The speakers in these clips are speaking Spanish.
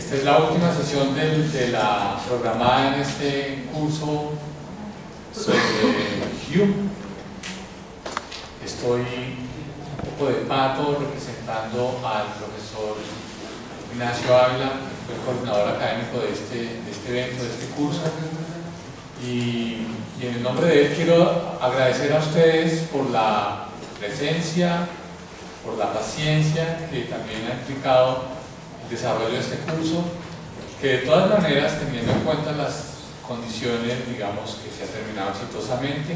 Esta es la última sesión de la programada en este curso sobre Hume. Estoy un poco de pato representando al profesor Ignacio Ávila, que fue el coordinador académico de este evento, de este curso. Y en el nombre de él quiero agradecer a ustedes por la presencia, por la paciencia que también ha implicado el desarrollo de este curso, que de todas maneras, teniendo en cuenta las condiciones, digamos, que se ha terminado exitosamente,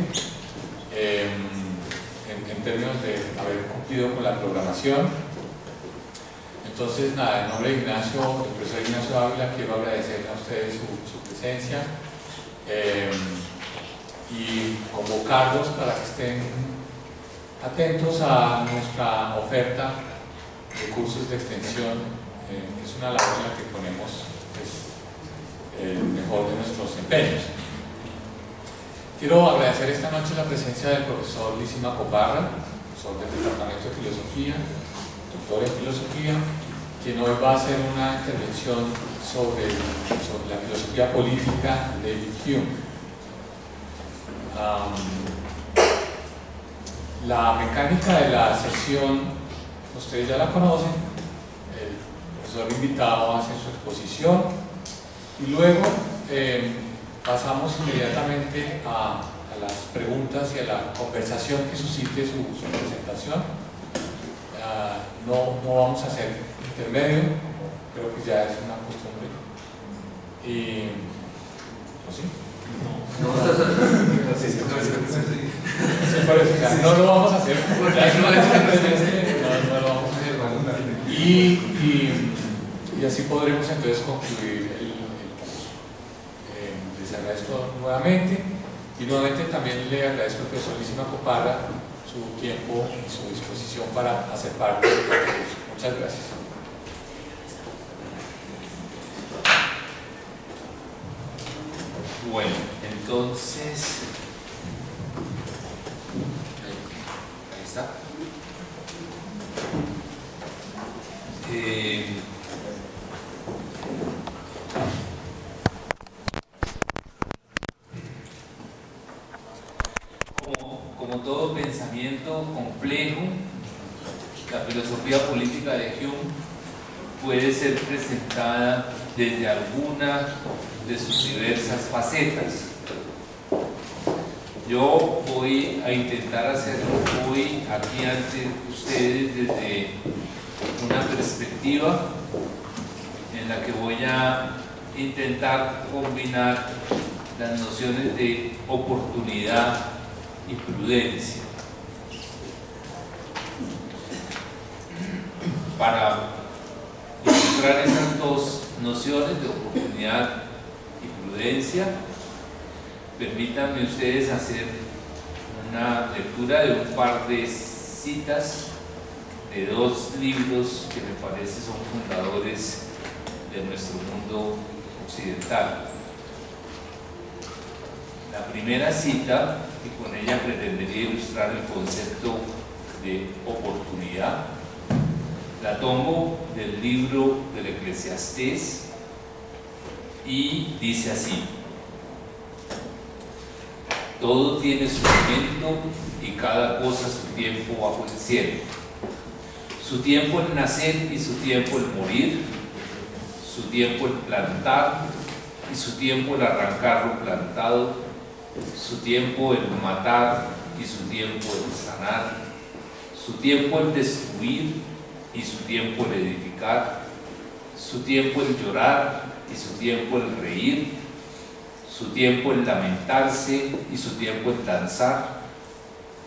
en términos de haber cumplido con la programación. Entonces, nada, en nombre de Ignacio, del profesor Ignacio Ávila, quiero agradecerle a ustedes su presencia y convocarlos para que estén atentos a nuestra oferta de cursos de extensión, que es una labor en la que ponemos el mejor de nuestros empeños. Quiero agradecer esta noche la presencia del profesor Lísima Coparra, profesor del Departamento de Filosofía, doctor en Filosofía, quien hoy va a hacer una intervención sobre la filosofía política de Hume. La mecánica de la sesión, ustedes ya la conocen. El profesor invitado hace su exposición y luego pasamos inmediatamente a las preguntas y a la conversación que suscite su presentación. No vamos a hacer intermedio, creo que ya es una costumbre. Y ¿sí? No lo vamos a hacer. No lo vamos a hacer. Y así podremos entonces concluir el curso. Les agradezco nuevamente y nuevamente también le agradezco al profesor Lísima Coparra su tiempo y su disposición para hacer parte del curso. Muchas gracias. Bueno, entonces, ahí está. Como todo pensamiento complejo, la filosofía política de Hume puede ser presentada desde alguna de sus diversas facetas. Yo voy a intentar hacerlo hoy aquí ante ustedes desde una perspectiva en la que voy a intentar combinar las nociones de oportunidad y prudencia para ilustrar esas dos nociones de oportunidad y prudencia. Permítanme ustedes hacer una lectura de un par de citas de dos libros que me parece son fundadores de nuestro mundo occidental. La primera cita, y con ella pretendería ilustrar el concepto de oportunidad, la tomo del libro del Eclesiastés y dice así: todo tiene su momento y cada cosa su tiempo bajo el cielo. Su tiempo el nacer y su tiempo el morir, su tiempo el plantar y su tiempo el arrancar lo plantado, su tiempo el matar y su tiempo el sanar, su tiempo el destruir y su tiempo el edificar, su tiempo el llorar y su tiempo el reír, su tiempo el lamentarse y su tiempo el danzar,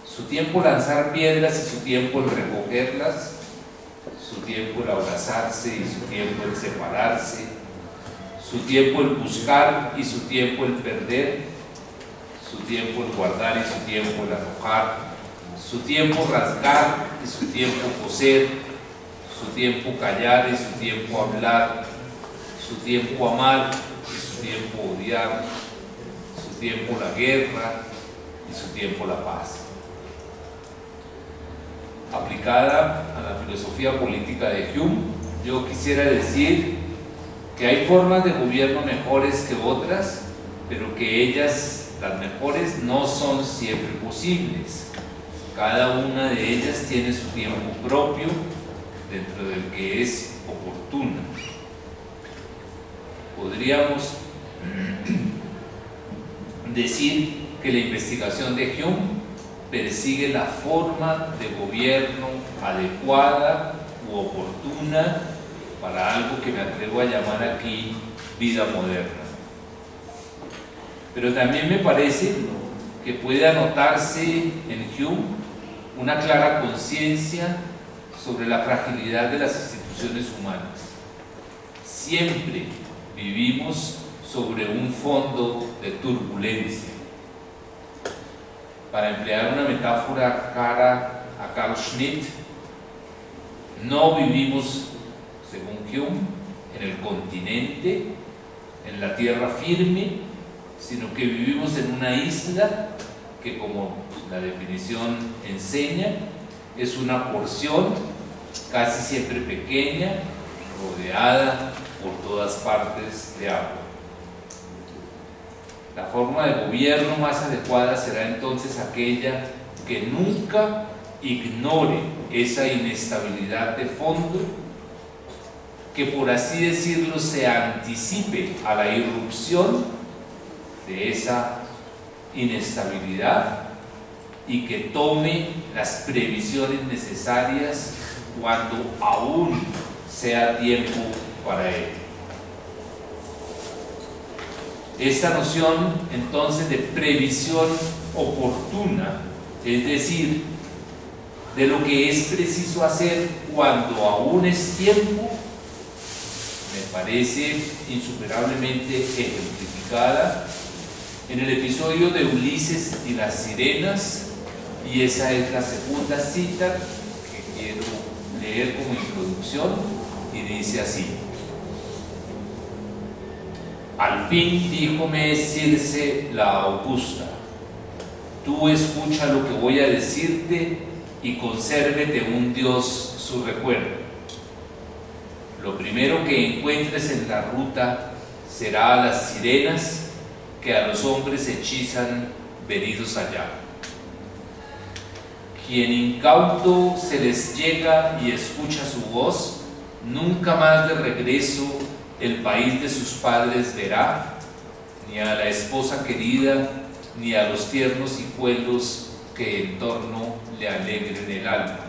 su tiempo lanzar piedras y su tiempo el recogerlas, su tiempo el abrazarse y su tiempo el separarse, su tiempo el buscar y su tiempo el perder, su tiempo el guardar y su tiempo el arrojar, su tiempo rasgar y su tiempo coser, su tiempo callar y su tiempo hablar, su tiempo amar y su tiempo odiar, su tiempo la guerra y su tiempo la paz. Aplicada a la filosofía política de Hume, yo quisiera decir que hay formas de gobierno mejores que otras, pero que ellas, las mejores, no son siempre posibles. Cada una de ellas tiene su tiempo propio, dentro del que es oportuna. Podríamos decir que la investigación de Hume persigue la forma de gobierno adecuada u oportuna para algo que me atrevo a llamar aquí vida moderna. Pero también me parece que puede anotarse en Hume una clara conciencia sobre la fragilidad de las instituciones humanas. Siempre vivimos sobre un fondo de turbulencia. Para emplear una metáfora cara a Carl Schmitt, no vivimos, según Hume, en el continente, en la tierra firme, sino que vivimos en una isla que, como la definición enseña, es una porción casi siempre pequeña, rodeada por todas partes de agua. La forma de gobierno más adecuada será entonces aquella que nunca ignore esa inestabilidad de fondo, que por así decirlo se anticipe a la irrupción de esa inestabilidad y que tome las previsiones necesarias cuando aún sea tiempo para ello. Esta noción entonces de previsión oportuna, es decir, de lo que es preciso hacer cuando aún es tiempo, me parece insuperablemente ejemplificada en el episodio de Ulises y las sirenas, y esa es la segunda cita que quiero leer como introducción, y dice así: al fin díjome Circe la Augusta, tú escucha lo que voy a decirte y consérvete un Dios su recuerdo. Lo primero que encuentres en la ruta será a las sirenas que a los hombres hechizan venidos allá. Quien incauto se les llega y escucha su voz, nunca más de regreso el país de sus padres verá, ni a la esposa querida, ni a los tiernos hijuelos que en torno le alegren el alma.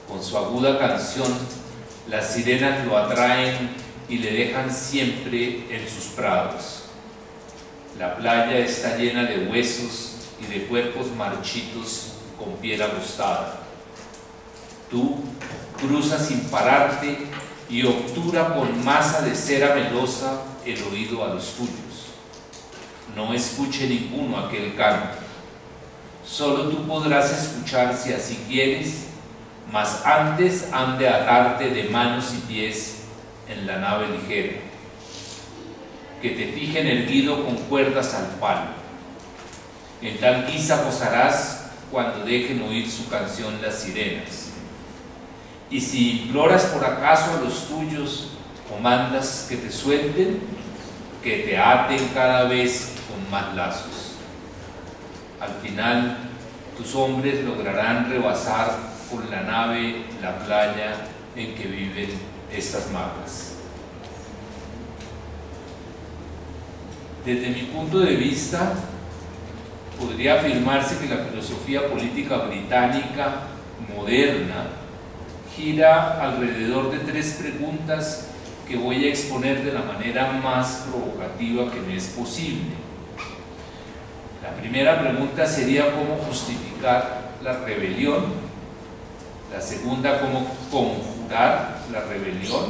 Con su aguda canción, las sirenas lo atraen y le dejan siempre en sus prados. La playa está llena de huesos y de cuerpos marchitos con piel agostada. Tú cruzas sin pararte y obtura con masa de cera melosa el oído a los tuyos. No escuche ninguno aquel canto. Solo tú podrás escuchar si así quieres, mas antes han de atarte de manos y pies en la nave ligera, que te fijen erguido con cuerdas al palo. En tal guisa posarás cuando dejen oír su canción las sirenas. Y si imploras por acaso a los tuyos o mandas que te suelten, que te aten cada vez con más lazos. Al final, tus hombres lograrán rebasar con la nave la playa en que viven estas magas. Desde mi punto de vista, podría afirmarse que la filosofía política británica moderna gira alrededor de tres preguntas que voy a exponer de la manera más provocativa que me es posible. La primera pregunta sería cómo justificar la rebelión, la segunda cómo conjurar la rebelión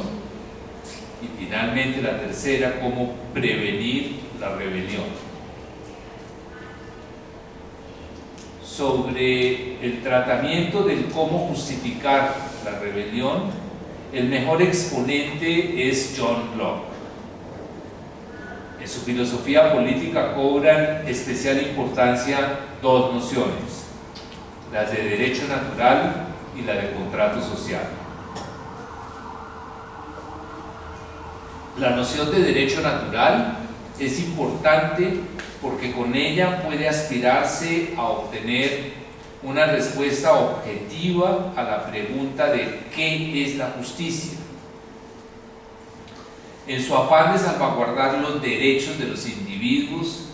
y finalmente la tercera cómo prevenir la rebelión. Sobre el tratamiento del cómo justificar la rebelión, el mejor exponente es John Locke. En su filosofía política cobran especial importancia dos nociones, las de derecho natural y la de contrato social. La noción de derecho natural es importante porque con ella puede aspirarse a obtener una respuesta objetiva a la pregunta de ¿qué es la justicia? En su afán de salvaguardar los derechos de los individuos,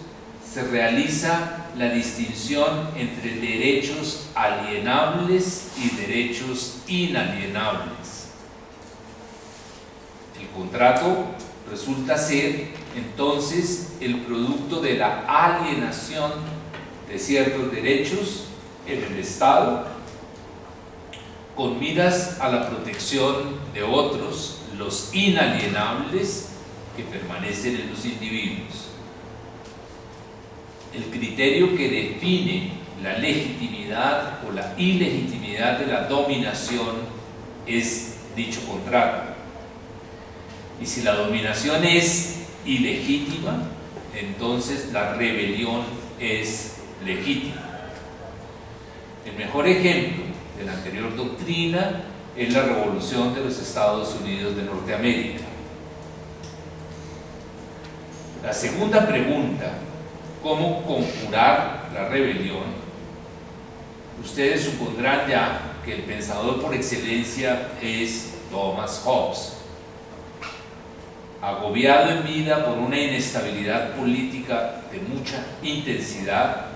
se realiza la distinción entre derechos alienables y derechos inalienables. El contrato resulta ser entonces el producto de la alienación de ciertos derechos en el Estado con miras a la protección de otros, los inalienables, que permanecen en los individuos. El criterio que define la legitimidad o la ilegitimidad de la dominación es dicho contrato. Y si la dominación es ilegítima, entonces la rebelión es legítima. El mejor ejemplo de la anterior doctrina es la Revolución de los Estados Unidos de Norteamérica. La segunda pregunta, ¿cómo conjurar la rebelión? Ustedes supondrán ya que el pensador por excelencia es Thomas Hobbes. Agobiado en vida por una inestabilidad política de mucha intensidad,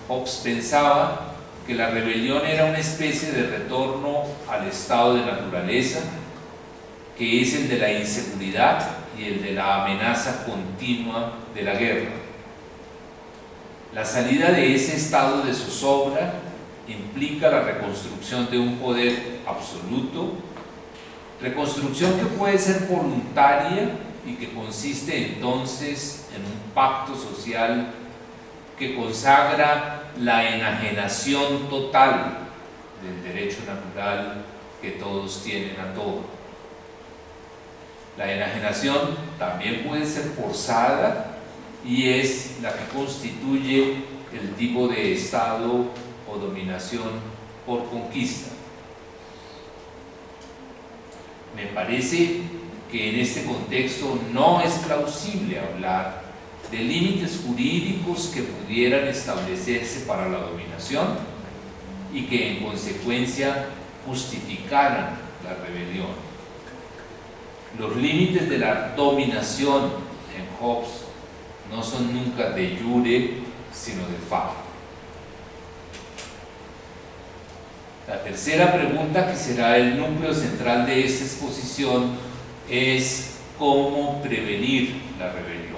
Hobbes pensaba que la rebelión era una especie de retorno al estado de naturaleza, que es el de la inseguridad y el de la amenaza continua de la guerra. La salida de ese estado de zozobra implica la reconstrucción de un poder absoluto, reconstrucción que puede ser voluntaria y que consiste entonces en un pacto social que consagra la enajenación total del derecho natural que todos tienen a todo. La enajenación también puede ser forzada y es la que constituye el tipo de Estado o dominación por conquista. Me parece que en este contexto no es plausible hablar de límites jurídicos que pudieran establecerse para la dominación y que en consecuencia justificaran la rebelión. Los límites de la dominación en Hobbes no son nunca de jure, sino de facto. La tercera pregunta, que será el núcleo central de esta exposición, es cómo prevenir la rebelión.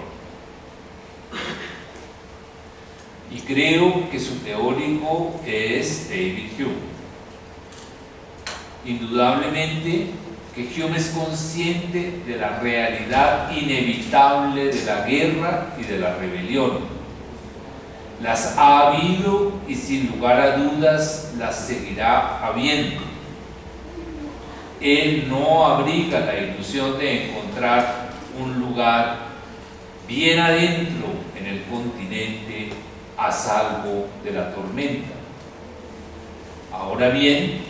Y creo que su teórico es David Hume. Indudablemente que Hume es consciente de la realidad inevitable de la guerra y de la rebelión. Las ha habido y sin lugar a dudas las seguirá habiendo. Él no abriga la ilusión de encontrar un lugar bien adentro en el continente a salvo de la tormenta. Ahora bien,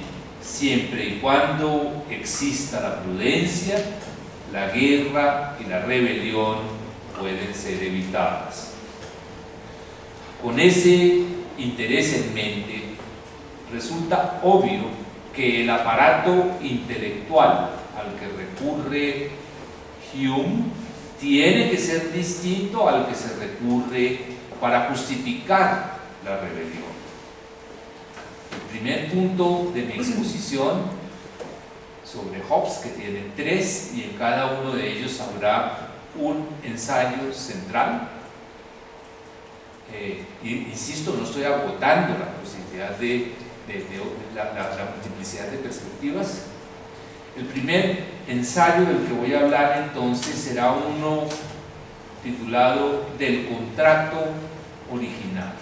siempre y cuando exista la prudencia, la guerra y la rebelión pueden ser evitadas. Con ese interés en mente, resulta obvio que el aparato intelectual al que recurre Hume tiene que ser distinto al que se recurre para justificar la rebelión. El primer punto de mi exposición sobre Hobbes, que tiene 3 y en cada uno de ellos habrá un ensayo central. Insisto, no estoy agotando la posibilidad de la multiplicidad de perspectivas. El primer ensayo del que voy a hablar entonces será uno titulado Del contrato original.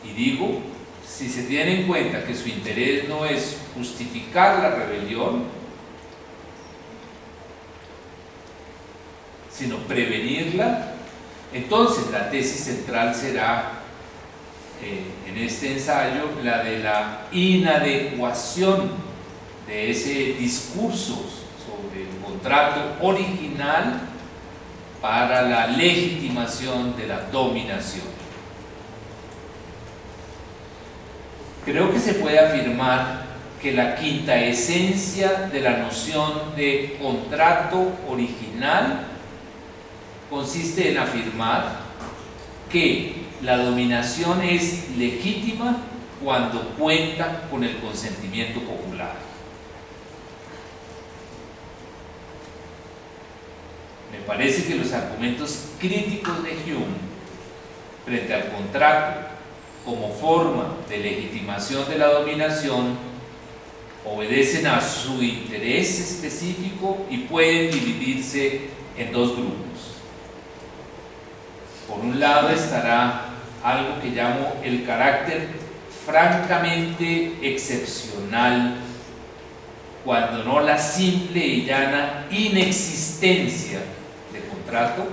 Y digo, si se tiene en cuenta que su interés no es justificar la rebelión, sino prevenirla, entonces la tesis central será en este ensayo la de la inadecuación de ese discurso sobre el contrato original para la legitimación de la dominación. Creo que se puede afirmar que la quinta esencia de la noción de contrato original consiste en afirmar que la dominación es legítima cuando cuenta con el consentimiento popular. Me parece que los argumentos críticos de Hume frente al contrato como forma de legitimación de la dominación obedecen a su interés específico y pueden dividirse en dos grupos. Por un lado estará algo que llamo el carácter francamente excepcional, cuando no la simple y llana inexistencia de contrato.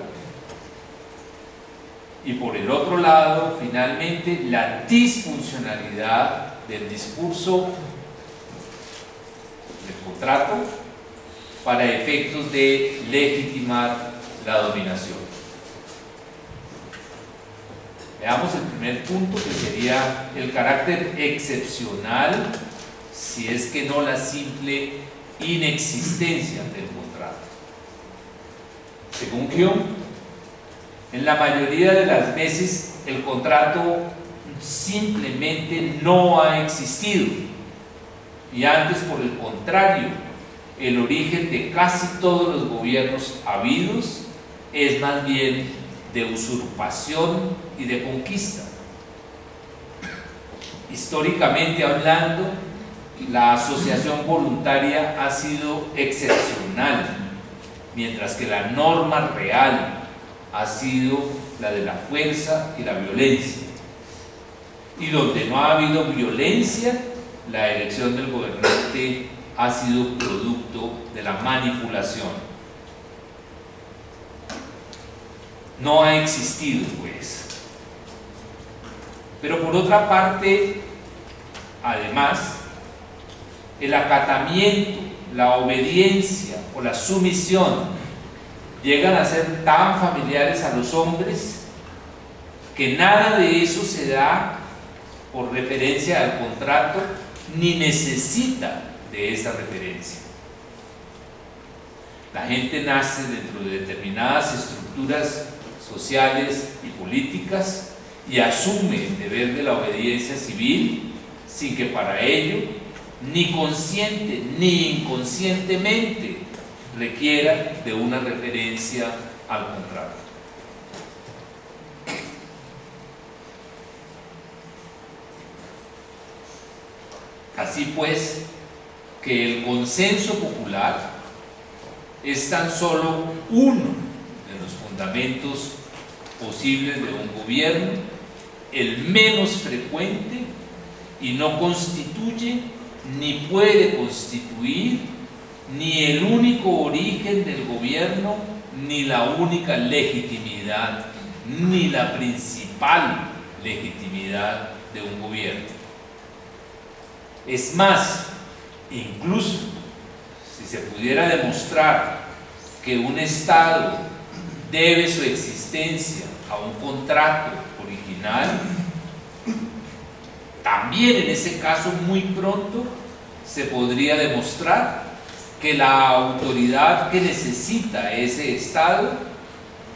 Y por el otro lado, finalmente, la disfuncionalidad del discurso del contrato para efectos de legitimar la dominación. Veamos el primer punto, que sería el carácter excepcional, si es que no la simple inexistencia del contrato. Según Hume, en la mayoría de las veces el contrato simplemente no ha existido, y antes, por el contrario, el origen de casi todos los gobiernos habidos es más bien de usurpación y de conquista. Históricamente hablando, la asociación voluntaria ha sido excepcional, mientras que la norma real ha sido la de la fuerza y la violencia. Y donde no ha habido violencia, la elección del gobernante ha sido producto de la manipulación. No ha existido, pues. Pero por otra parte, además, el acatamiento, la obediencia o la sumisión llegan a ser tan familiares a los hombres que nada de eso se da por referencia al contrato ni necesita de esa referencia. La gente nace dentro de determinadas estructuras sociales y políticas y asume el deber de la obediencia civil sin que para ello, ni consciente ni inconscientemente, requiera de una referencia al contrato. Así pues, que el consenso popular es tan solo uno de los fundamentos posibles de un gobierno, el menos frecuente, y no constituye ni puede constituir ni el único origen del gobierno, ni la única legitimidad, ni la principal legitimidad de un gobierno. Es más, incluso si se pudiera demostrar que un Estado debe su existencia a un contrato original, también en ese caso muy pronto se podría demostrar que la autoridad que necesita ese Estado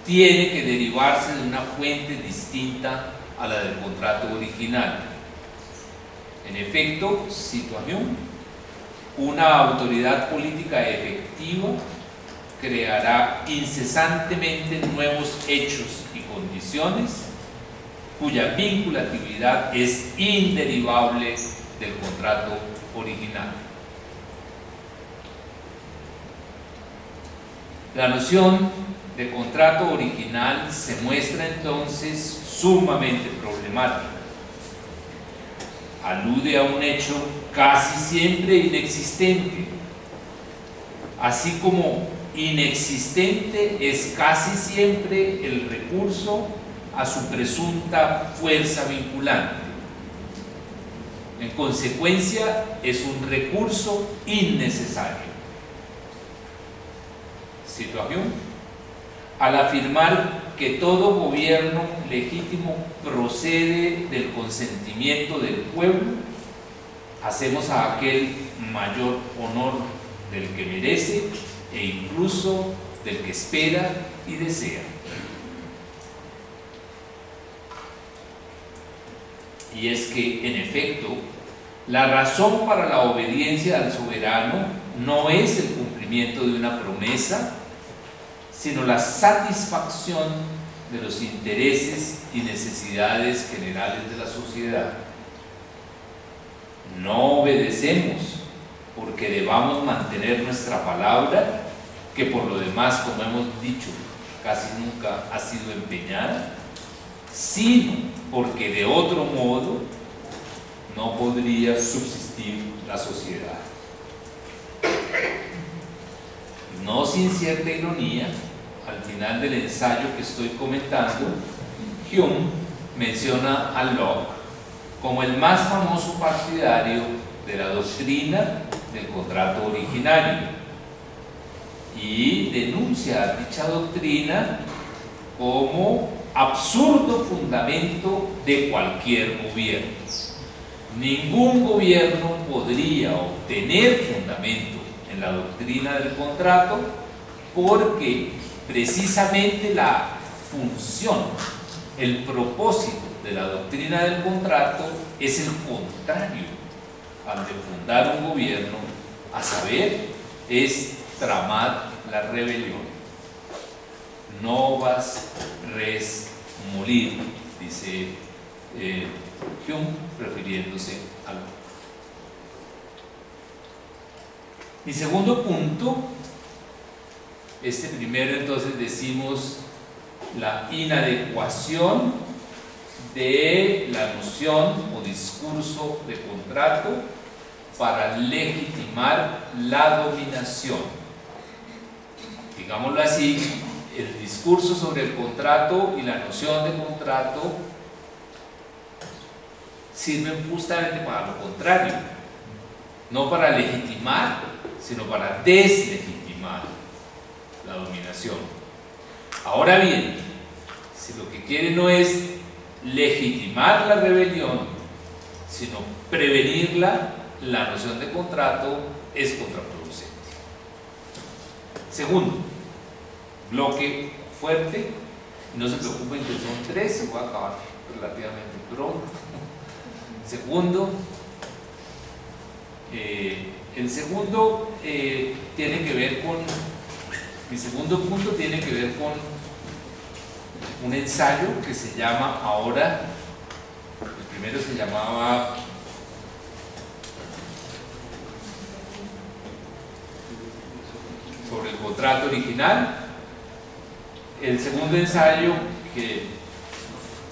tiene que derivarse de una fuente distinta a la del contrato original. En efecto, cito a Hume, una autoridad política efectiva creará incesantemente nuevos hechos y condiciones cuya vinculatividad es inderivable del contrato original. La noción de contrato original se muestra entonces sumamente problemática. Alude a un hecho casi siempre inexistente, así como inexistente es casi siempre el recurso a su presunta fuerza vinculante. En consecuencia, es un recurso innecesario. Cito a Hume: al afirmar que todo gobierno legítimo procede del consentimiento del pueblo, hacemos a aquel mayor honor del que merece e incluso del que espera y desea. Y es que, en efecto, la razón para la obediencia al soberano no es el cumplimiento de una promesa, sino la satisfacción de los intereses y necesidades generales de la sociedad. No obedecemos porque debamos mantener nuestra palabra, que por lo demás, como hemos dicho, casi nunca ha sido empeñada, sino porque de otro modo no podría subsistir la sociedad. No sin cierta ironía, al final del ensayo que estoy comentando, Hume menciona a Locke como el más famoso partidario de la doctrina del contrato originario y denuncia dicha doctrina como absurdo fundamento de cualquier gobierno. Ningún gobierno podría obtener fundamento en la doctrina del contrato porque precisamente la función, el propósito de la doctrina del contrato es el contrario al de fundar un gobierno, a saber, es tramar la rebelión. Novas res molir, dice Hume, refiriéndose a lo. Mi segundo punto, este primero entonces decimos la inadecuación de la noción o discurso de contrato para legitimar la dominación. Digámoslo así, el discurso sobre el contrato y la noción de contrato sirven justamente para lo contrario, no para legitimar, sino para deslegitimar la dominación. Ahora bien, si lo que quiere no es legitimar la rebelión, sino prevenirla, la noción de contrato es contraproducente. Segundo, bloque fuerte, no se preocupen que son 3, se va a acabar relativamente pronto. Segundo, el segundo tiene que ver con, mi segundo punto tiene que ver con un ensayo que se llama ahora, el primero se llamaba sobre el contrato original. El segundo ensayo que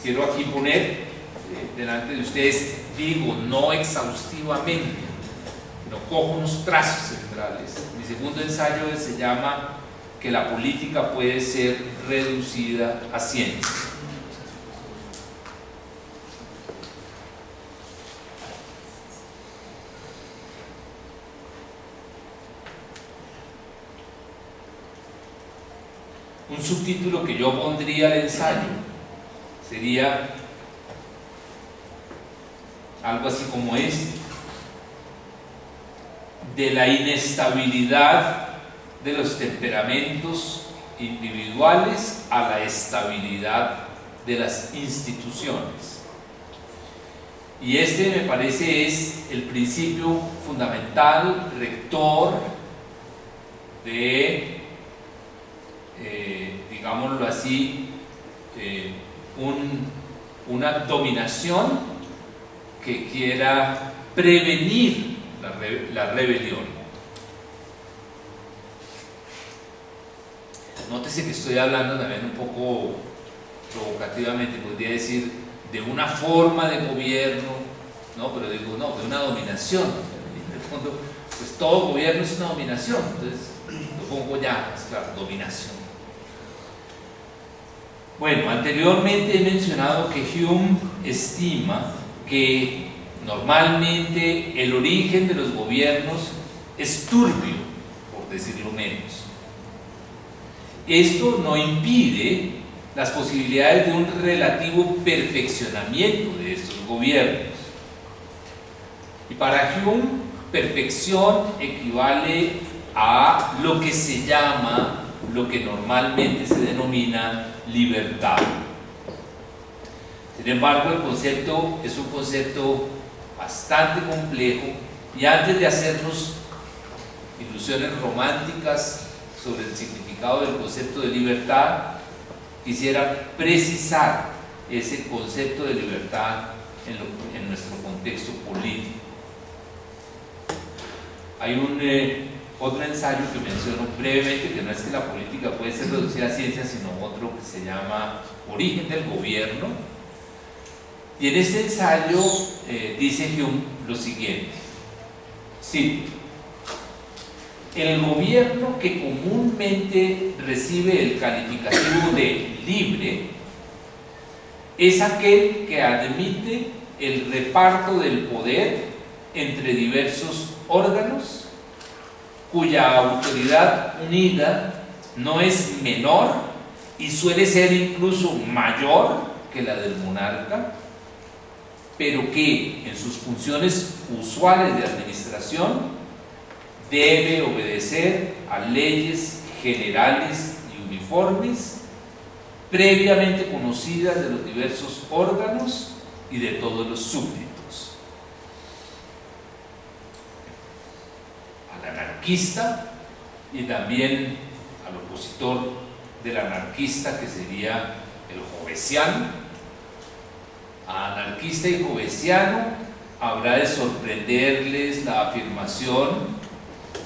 quiero aquí poner delante de ustedes, digo, no exhaustivamente, pero cojo unos trazos centrales. Mi segundo ensayo se llama que la política puede ser reducida a ciencia. Un subtítulo que yo pondría al ensayo sería algo así como este: de la inestabilidad de los temperamentos individuales a la estabilidad de las instituciones. Y este, me parece, es el principio fundamental, rector de digámoslo así, una dominación que quiera prevenir la rebelión. Nótese que estoy hablando también un poco provocativamente, podría decir de una forma de gobierno, no, pero digo no, de una dominación. En el fondo, pues todo gobierno es una dominación, entonces lo pongo ya, es claro, dominación. Bueno, anteriormente he mencionado que Hume estima que Normalmente el origen de los gobiernos es turbio, por decirlo menos. Esto no impide las posibilidades de un relativo perfeccionamiento de estos gobiernos. Y para Hume, perfección equivale a lo que se llama, lo que normalmente se denomina libertad. Sin embargo, el concepto es un concepto bastante complejo, y antes de hacernos ilusiones románticas sobre el significado del concepto de libertad, quisiera precisar ese concepto de libertad en nuestro contexto político. Hay otro ensayo que menciono brevemente, que no es que la política puede ser reducida a ciencia, sino otro que se llama Origen del Gobierno. Y en este ensayo dice Hume lo siguiente: sí, el gobierno que comúnmente recibe el calificativo de libre es aquel que admite el reparto del poder entre diversos órganos, cuya autoridad unida no es menor y suele ser incluso mayor que la del monarca, pero que en sus funciones usuales de administración debe obedecer a leyes generales y uniformes previamente conocidas de los diversos órganos y de todos los súbditos. Al anarquista y también al opositor del anarquista, que sería el Hobbesiano, a anarquista y hobbesiano habrá de sorprenderles la afirmación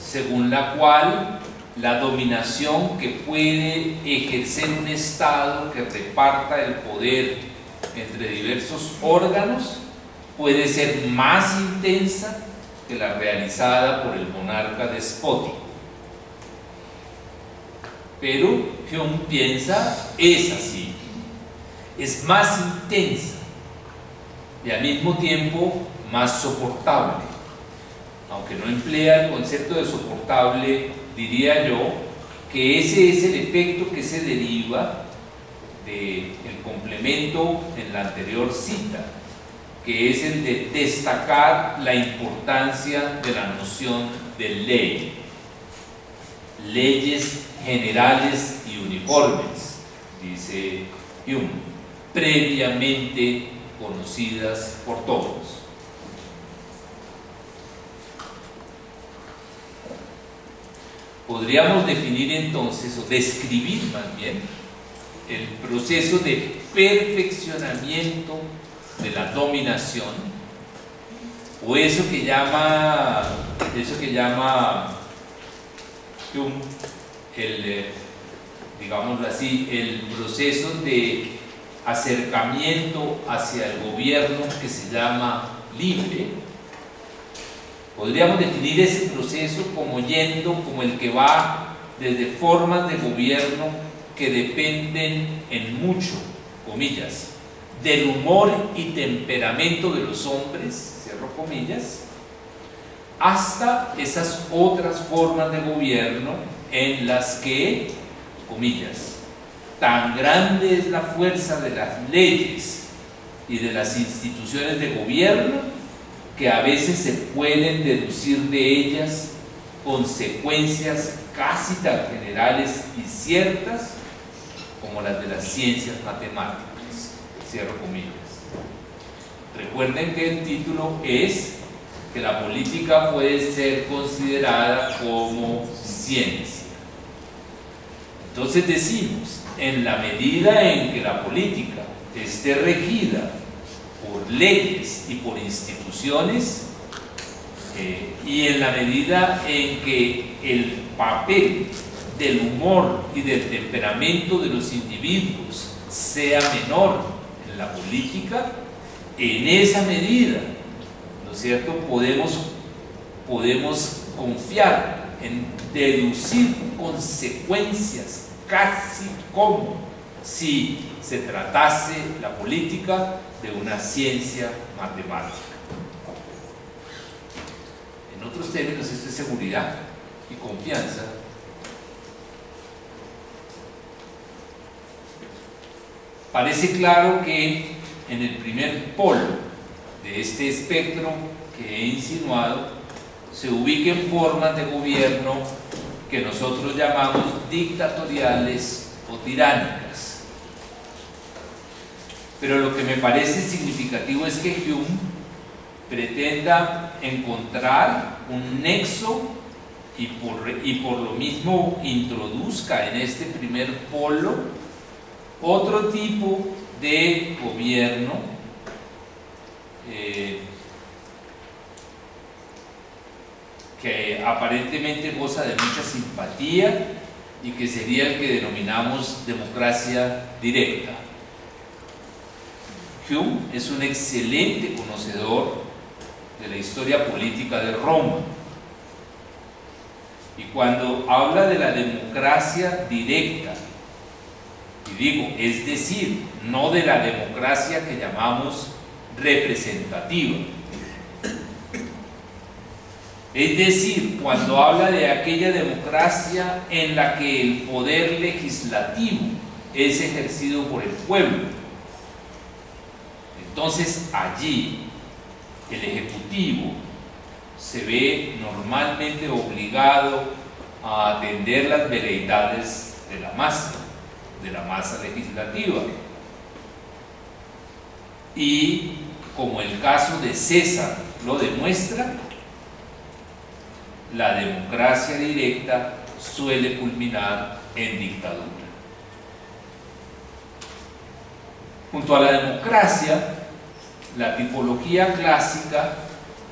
según la cual la dominación que puede ejercer un Estado que reparta el poder entre diversos órganos puede ser más intensa que la realizada por el monarca despótico. Pero Hume piensa, es así, es más intensa y al mismo tiempo más soportable. Aunque no emplea el concepto de soportable, diría yo que ese es el efecto que se deriva del complemento en la anterior cita, que es el de destacar la importancia de la noción de ley, leyes generales y uniformes, dice Hume, previamente conocidas por todos. Podríamos definir entonces, o describir más bien, el proceso de perfeccionamiento de la dominación, o eso que llama Hume, digámoslo así, el proceso de acercamiento hacia el gobierno que se llama libre. Podríamos definir ese proceso como el que va desde formas de gobierno que dependen en mucho, comillas, del humor y temperamento de los hombres, cierro comillas, hasta esas otras formas de gobierno en las que, comillas, tan grande es la fuerza de las leyes y de las instituciones de gobierno que a veces se pueden deducir de ellas consecuencias casi tan generales y ciertas como las de las ciencias matemáticas, cierro comillas. Recuerden que el título es que la política puede ser considerada como ciencia. Entonces decimos, en la medida en que la política esté regida por leyes y por instituciones, y en la medida en que el papel del humor y del temperamento de los individuos sea menor en la política, en esa medida, ¿no es cierto?, podemos confiar en deducir consecuencias casi como si se tratase la política de una ciencia matemática. otros términos esto es seguridad y confianza. Parece claro que en el primer polo de este espectro que he insinuado se ubiquen formas de gobierno que nosotros llamamos dictatoriales o tiránicas. Pero lo que me parece significativo es que Hume pretenda encontrar un nexo y por lo mismo introduzca en este primer polo otro tipo de gobierno que aparentemente goza de mucha simpatía y que sería el que denominamos democracia directa. Hume es un excelente conocedor de la historia política de Roma, y cuando habla de la democracia directa, y digo, es decir, no de la democracia que llamamos representativa, es decir, cuando habla de aquella democracia en la que el poder legislativo es ejercido por el pueblo, entonces allí el ejecutivo se ve normalmente obligado a atender las veleidades de la masa legislativa. Y como el caso de César lo demuestra, la democracia directa suele culminar en dictadura. Junto a la democracia, la tipología clásica,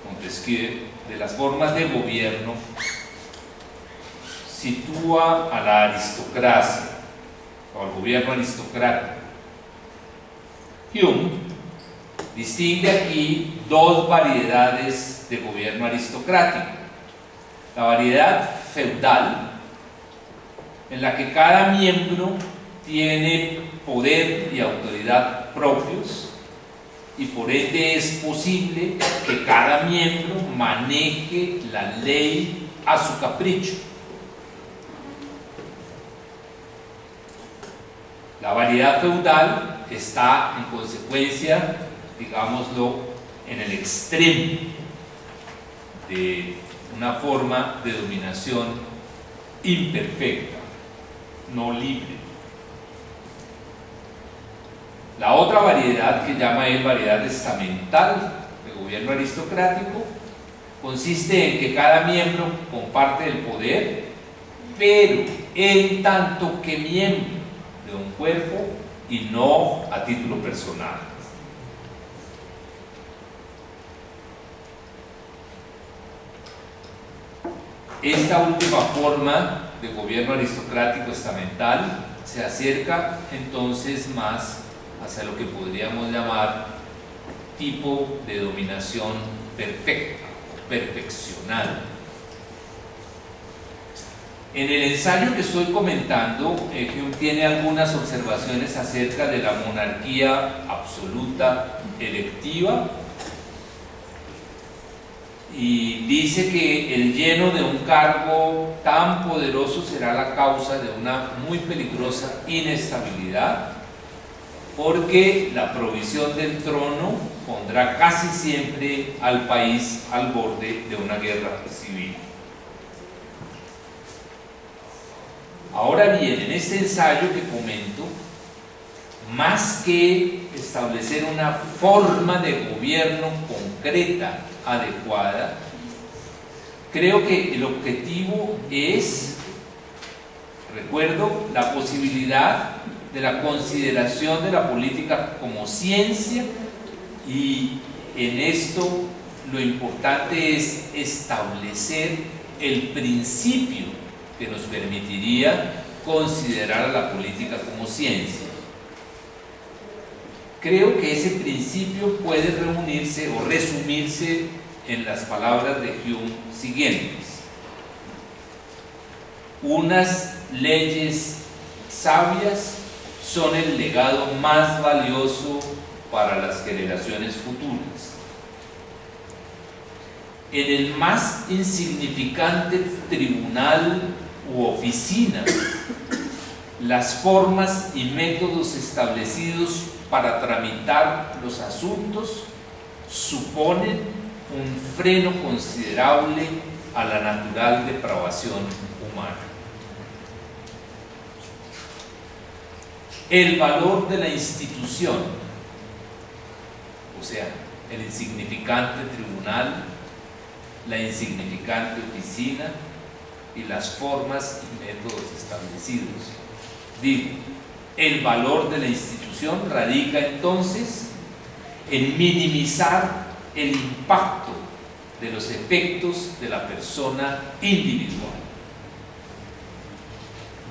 Montesquieu, de las formas de gobierno sitúa a la aristocracia o al gobierno aristocrático. Hume distingue aquí dos variedades de gobierno aristocrático: la variedad feudal, en la que cada miembro tiene poder y autoridad propios, y por ende es posible que cada miembro maneje la ley a su capricho. La variedad feudal está en consecuencia, digámoslo, en el extremo de una forma de dominación imperfecta, no libre. La otra variedad, que llama él variedad estamental de gobierno aristocrático, consiste en que cada miembro comparte el poder, pero en tanto que miembro de un cuerpo y no a título personal. Esta última forma de gobierno aristocrático estamental se acerca entonces más hacia lo que podríamos llamar tipo de dominación perfecta, perfeccional. En el ensayo que estoy comentando, Hume tiene algunas observaciones acerca de la monarquía absoluta electiva, y dice que el lleno de un cargo tan poderoso será la causa de una muy peligrosa inestabilidad, porque la provisión del trono pondrá casi siempre al país al borde de una guerra civil. Ahora bien, en este ensayo que comento, más que establecer una forma de gobierno concreta, adecuada, creo que el objetivo es, recuerdo, la posibilidad de la consideración de la política como ciencia, y en esto lo importante es establecer el principio que nos permitiría considerar a la política como ciencia. Creo que ese principio puede reunirse o resumirse en las palabras de Hume siguientes: unas leyes sabias son el legado más valioso para las generaciones futuras. en el más insignificante tribunal u oficina, las formas y métodos establecidos para tramitar los asuntos suponen un freno considerable a la natural depravación humana. El valor de la institución, o sea, el insignificante tribunal, la insignificante oficina y las formas y métodos establecidos. Digo, el valor de la institución radica entonces en minimizar el impacto de los efectos de la persona individual.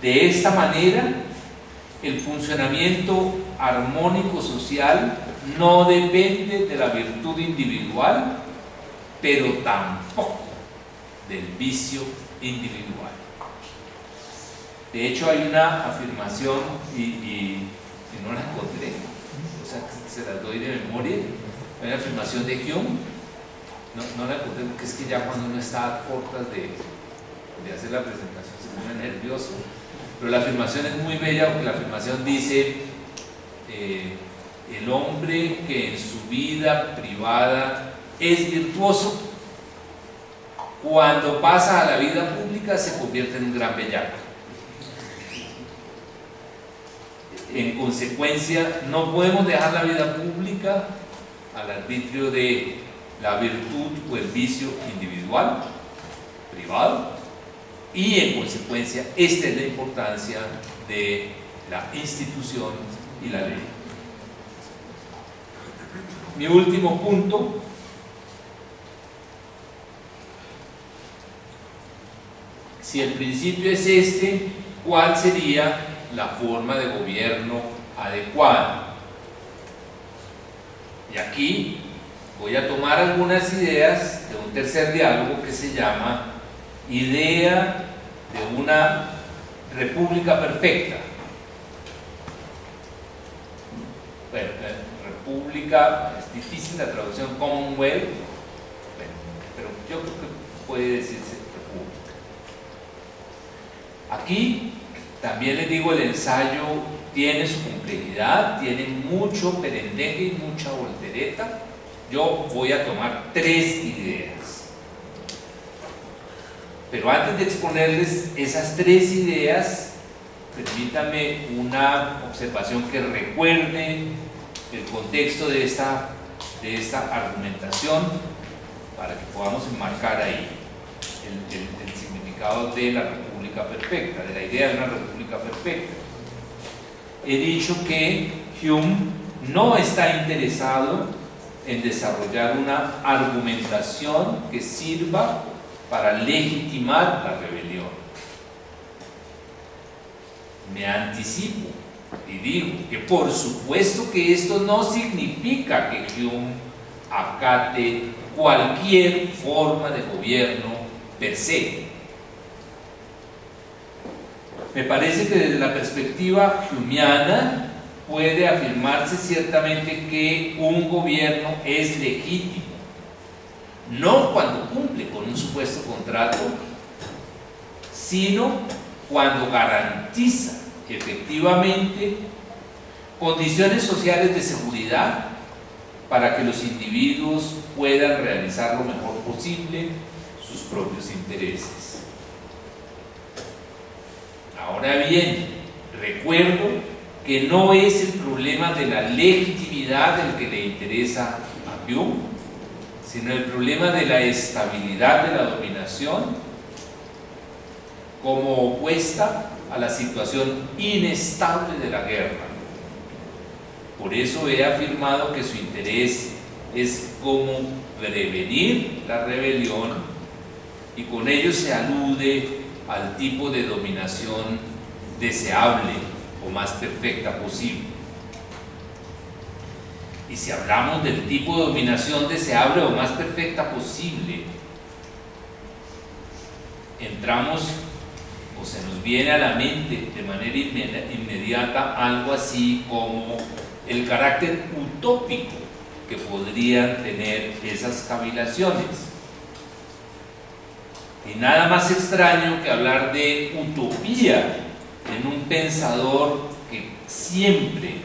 De esta manera, el funcionamiento armónico social no depende de la virtud individual, pero tampoco del vicio individual. De hecho, hay una afirmación, y no la encontré, o sea, se las doy de memoria. Hay una afirmación de Hume, no la encontré porque es que ya cuando uno está a cortas de hacer la presentación se pone nervioso, pero la afirmación es muy bella porque la afirmación dice: el hombre que en su vida privada es virtuoso, cuando pasa a la vida pública se convierte en un gran bellaco. En consecuencia, no podemos dejar la vida pública al arbitrio de la virtud o el vicio individual, privado, y en consecuencia esta es la importancia de la institución y la ley. Mi último punto: si el principio es este, ¿cuál sería la forma de gobierno adecuada? Y aquí voy a tomar algunas ideas de un tercer diálogo que se llama Idea de una República Perfecta. Bueno, República, es difícil la traducción, Commonwealth, bueno, pero yo creo que puede decirse República. Aquí también les digo, el ensayo tiene su complejidad, tiene mucho perendengue y mucha voltereta. Yo voy a tomar 3 ideas. Pero antes de exponerles esas 3 ideas, permítanme una observación que recuerde el contexto de esta argumentación para que podamos enmarcar ahí el significado de la República Perfecta, de la idea de una República Perfecta. He dicho que Hume no está interesado en desarrollar una argumentación que sirva para legitimar la rebelión. Me anticipo y digo que por supuesto que esto no significa que Hume acate cualquier forma de gobierno per se. Me parece que desde la perspectiva humeana puede afirmarse ciertamente que un gobierno es legítimo, no cuando cumple con un supuesto contrato, sino cuando garantiza efectivamente condiciones sociales de seguridad para que los individuos puedan realizar lo mejor posible sus propios intereses. Ahora bien, recuerdo que no es el problema de la legitimidad el que le interesa a Hume, sino el problema de la estabilidad de la dominación como opuesta a la situación inestable de la guerra. Por eso he afirmado que su interés es cómo prevenir la rebelión, y con ello se alude al tipo de dominación deseable o más perfecta posible. Y si hablamos del tipo de dominación deseable o más perfecta posible, entramos o se nos viene a la mente de manera inmediata algo así como el carácter utópico que podrían tener esas cavilaciones. Y nada más extraño que hablar de utopía en un pensador que siempre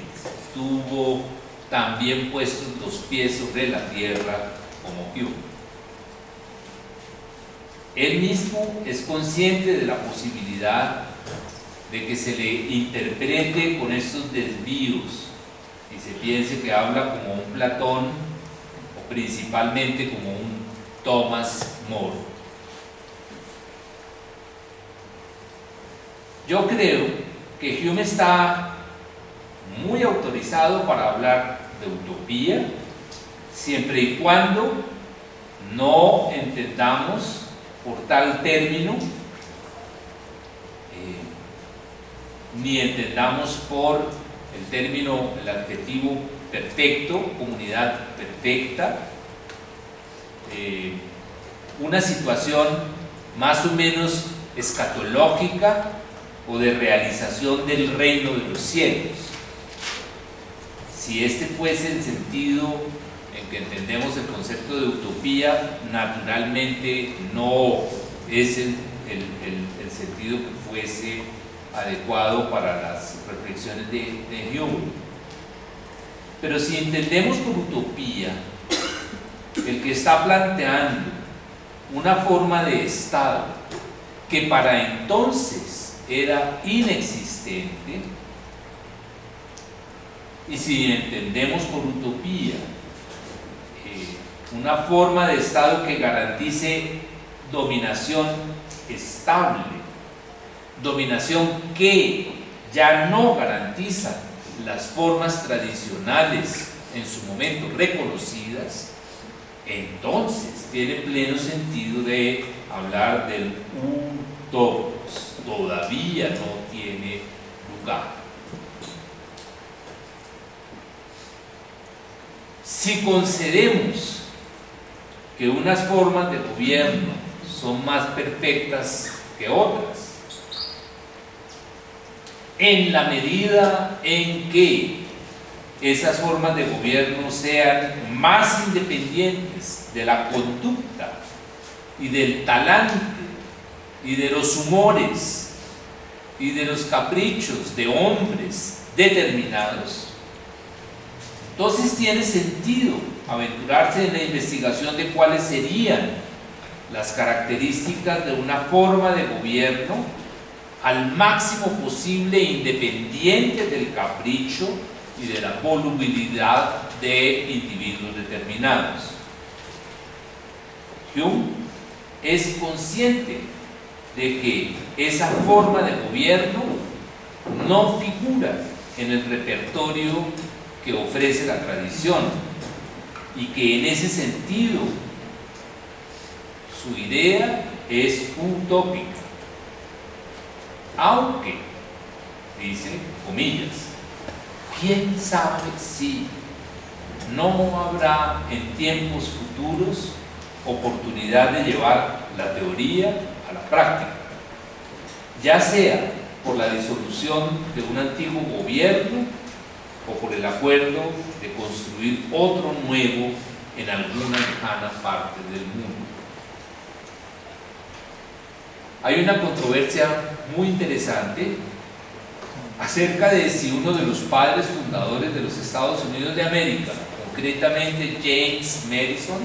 tuvo también puestos los pies sobre la tierra como Hume. Él mismo es consciente de la posibilidad de que se le interprete con estos desvíos y se piense que habla como un Platón o principalmente como un Thomas More. Yo creo que Hume está muy autorizado para hablar de utopía, siempre y cuando no entendamos por tal término, ni entendamos por el término, el adjetivo perfecto, comunidad perfecta, una situación más o menos escatológica o de realización del reino de los cielos. Si este fuese el sentido en que entendemos el concepto de utopía, naturalmente no es el sentido que fuese adecuado para las reflexiones de Hume. Pero si entendemos por utopía el que está planteando una forma de Estado que para entonces era inexistente, y si entendemos por utopía una forma de Estado que garantice dominación estable, dominación que ya no garantiza las formas tradicionales en su momento reconocidas, entonces tiene pleno sentido de hablar del utopos. Todavía no tiene lugar. Si concedemos que unas formas de gobierno son más perfectas que otras, en la medida en que esas formas de gobierno sean más independientes de la conducta y del talante y de los humores y de los caprichos de hombres determinados, entonces tiene sentido aventurarse en la investigación de cuáles serían las características de una forma de gobierno al máximo posible independiente del capricho y de la volubilidad de individuos determinados. Hume es consciente de que esa forma de gobierno no figura en el repertorio que ofrece la tradición y que en ese sentido su idea es utópica, aunque, dice, comillas, quién sabe si no habrá en tiempos futuros oportunidad de llevar la teoría a la práctica, ya sea por la disolución de un antiguo gobierno o por el acuerdo de construir otro nuevo en alguna lejana parte del mundo. Hay una controversia muy interesante acerca de si uno de los padres fundadores de los Estados Unidos de América, concretamente James Madison,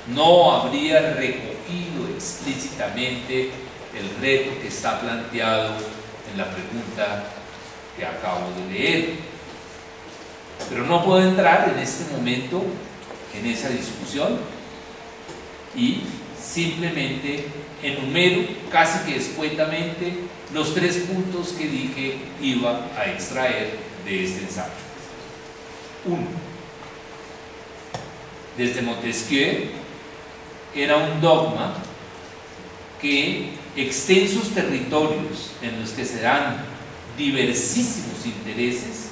no habría recogido explícitamente el reto que está planteado en la pregunta que acabo de leer. Pero no puedo entrar en este momento en esa discusión y simplemente enumero casi que escuetamente los 3 puntos que dije iba a extraer de este ensayo. 1. Desde Montesquieu era un dogma que extensos territorios en los que se dan diversísimos intereses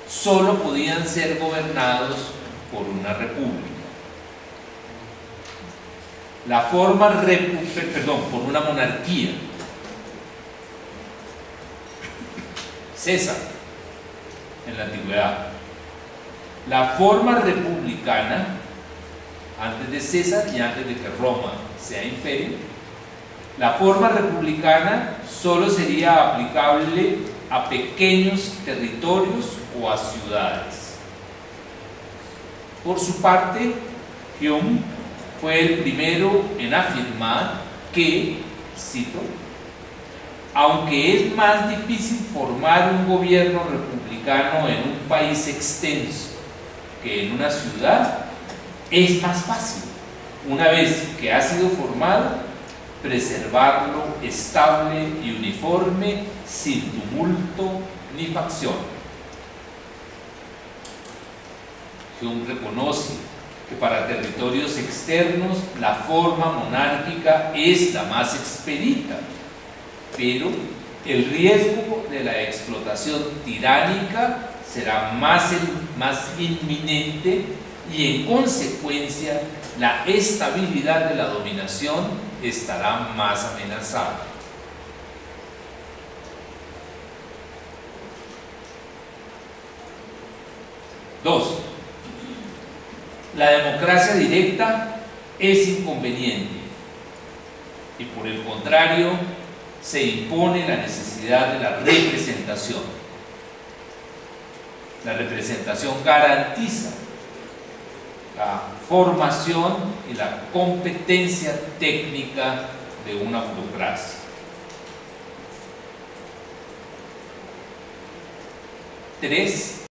solo podían ser gobernados por una república. La forma por una monarquía. César en la antigüedad. La forma republicana antes de César y antes de que Roma sea imperio, la forma republicana solo sería aplicable a pequeños territorios o a ciudades. Por su parte, Hume fue el primero en afirmar que, cito, aunque es más difícil formar un gobierno republicano en un país extenso que en una ciudad, es más fácil, una vez que ha sido formado, preservarlo estable y uniforme sin tumulto ni facción. Hume reconoce que para territorios externos la forma monárquica es la más expedita, pero el riesgo de la explotación tiránica será más inminente y en consecuencia la estabilidad de la dominación estará más amenazada. Dos, la democracia directa es inconveniente y por el contrario se impone la necesidad de la representación. La representación garantiza la formación y la competencia técnica de una burocracia. 3.